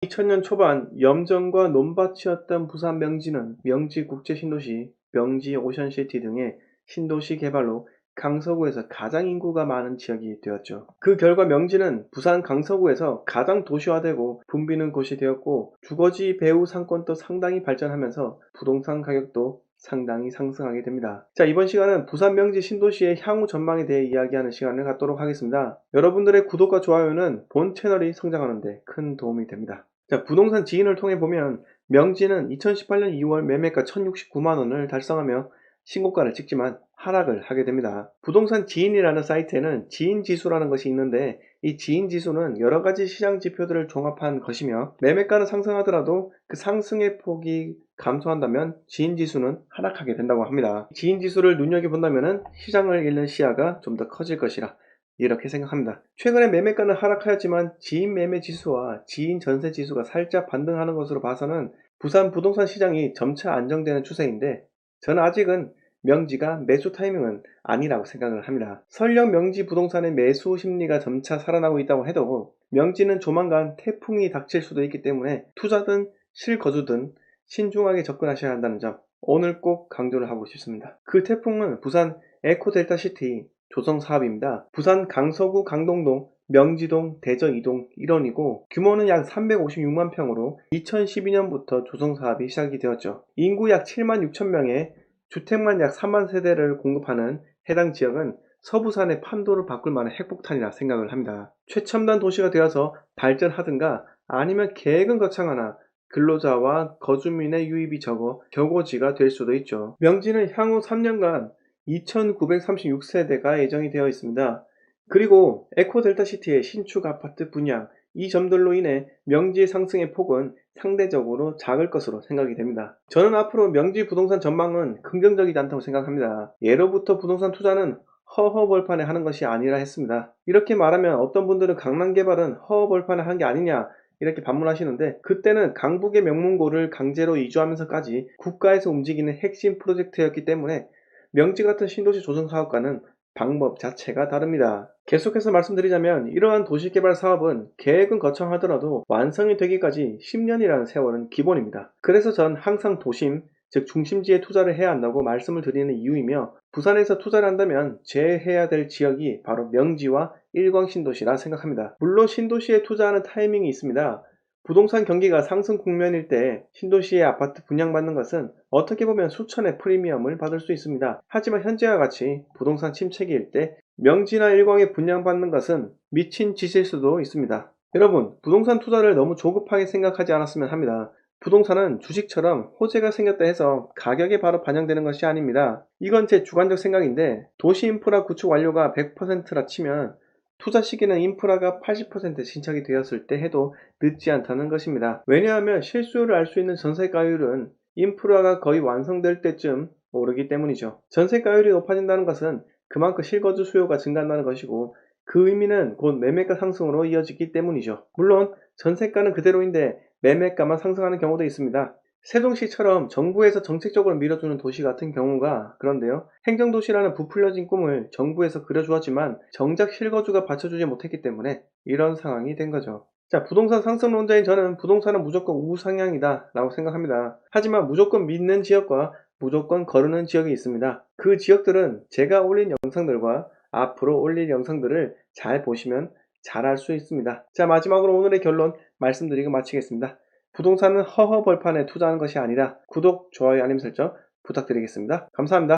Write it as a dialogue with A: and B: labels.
A: 2000년 초반 염전과 논밭이었던 부산 명지는 명지 국제신도시, 명지 오션시티 등의 신도시 개발로 강서구에서 가장 인구가 많은 지역이 되었죠. 그 결과 명지는 부산 강서구에서 가장 도시화되고 붐비는 곳이 되었고, 주거지 배후 상권도 상당히 발전하면서 부동산 가격도 상당히 상승하게 됩니다. 자, 이번 시간은 부산 명지 신도시의 향후 전망에 대해 이야기하는 시간을 갖도록 하겠습니다. 여러분들의 구독과 좋아요는 본 채널이 성장하는 데 큰 도움이 됩니다. 자, 부동산 지인을 통해 보면 명지는 2018년 2월 매매가 1069만원을 달성하며 신고가를 찍지만 하락을 하게 됩니다. 부동산 지인이라는 사이트에는 지인지수라는 것이 있는데, 이 지인지수는 여러가지 시장 지표들을 종합한 것이며, 매매가는 상승하더라도 그 상승의 폭이 감소한다면 지인지수는 하락하게 된다고 합니다. 지인지수를 눈여겨본다면 시장을 읽는 시야가 좀 더 커질 것이라 이렇게 생각합니다. 최근에 매매가는 하락하였지만 지인 매매 지수와 지인 전세 지수가 살짝 반등하는 것으로 봐서는 부산 부동산 시장이 점차 안정되는 추세인데, 저는 아직은 명지가 매수 타이밍은 아니라고 생각을 합니다. 설령 명지 부동산의 매수 심리가 점차 살아나고 있다고 해도 명지는 조만간 태풍이 닥칠 수도 있기 때문에 투자든 실거주든 신중하게 접근하셔야 한다는 점, 오늘 꼭 강조를 하고 싶습니다. 그 태풍은 부산 에코델타시티 조성 사업입니다. 부산 강서구 강동동, 명지동, 대저 2동 일원이고, 규모는 약 356만 평으로 2012년부터 조성 사업이 시작이 되었죠. 인구 약 7만 6천 명에 주택만 약 3만 세대를 공급하는 해당 지역은 서부산의 판도를 바꿀 만한 핵폭탄이라 생각을 합니다. 최첨단 도시가 되어서 발전하든가 아니면 계획은 거창하나 근로자와 거주민의 유입이 적어 격오지가 될 수도 있죠. 명지는 향후 3년간 2936세대가 예정이 되어 있습니다. 그리고 에코델타시티의 신축 아파트 분양, 이 점들로 인해 명지의 상승의 폭은 상대적으로 작을 것으로 생각이 됩니다. 저는 앞으로 명지 부동산 전망은 긍정적이지 않다고 생각합니다. 예로부터 부동산 투자는 허허벌판에 하는 것이 아니라 했습니다. 이렇게 말하면 어떤 분들은 강남 개발은 허허벌판에 한 게 아니냐 이렇게 반문하시는데, 그때는 강북의 명문고를 강제로 이주하면서까지 국가에서 움직이는 핵심 프로젝트였기 때문에 명지 같은 신도시 조성 사업과는 방법 자체가 다릅니다. 계속해서 말씀드리자면 이러한 도시개발 사업은 계획은 거창하더라도 완성이 되기까지 10년이라는 세월은 기본입니다. 그래서 전 항상 도심, 즉 중심지에 투자를 해야 한다고 말씀을 드리는 이유이며, 부산에서 투자를 한다면 제외해야 될 지역이 바로 명지와 일광 신도시라 생각합니다. 물론 신도시에 투자하는 타이밍이 있습니다. 부동산 경기가 상승 국면일 때 신도시의 아파트 분양받는 것은 어떻게 보면 수천의 프리미엄을 받을 수 있습니다. 하지만 현재와 같이 부동산 침체기일 때 명지나 일광에 분양받는 것은 미친 짓일 수도 있습니다. 여러분, 부동산 투자를 너무 조급하게 생각하지 않았으면 합니다. 부동산은 주식처럼 호재가 생겼다 해서 가격에 바로 반영되는 것이 아닙니다. 이건 제 주관적 생각인데, 도시 인프라 구축 완료가 100%라 치면 투자 시기는 인프라가 80% 진척이 되었을 때 해도 늦지 않다는 것입니다. 왜냐하면 실수요를 알 수 있는 전세가율은 인프라가 거의 완성될 때쯤 오르기 때문이죠. 전세가율이 높아진다는 것은 그만큼 실거주 수요가 증가한다는 것이고, 그 의미는 곧 매매가 상승으로 이어지기 때문이죠. 물론 전세가는 그대로인데 매매가만 상승하는 경우도 있습니다. 세종시처럼 정부에서 정책적으로 밀어주는 도시 같은 경우가 그런데요. 행정도시라는 부풀려진 꿈을 정부에서 그려주었지만 정작 실거주가 받쳐주지 못했기 때문에 이런 상황이 된 거죠. 자, 부동산 상승론자인 저는 부동산은 무조건 우상향이다 라고 생각합니다. 하지만 무조건 믿는 지역과 무조건 거르는 지역이 있습니다. 그 지역들은 제가 올린 영상들과 앞으로 올릴 영상들을 잘 보시면 잘 알 수 있습니다. 자, 마지막으로 오늘의 결론 말씀드리고 마치겠습니다. 부동산은 허허벌판에 투자하는 것이 아니라 구독, 좋아요, 알림 설정 부탁드리겠습니다. 감사합니다.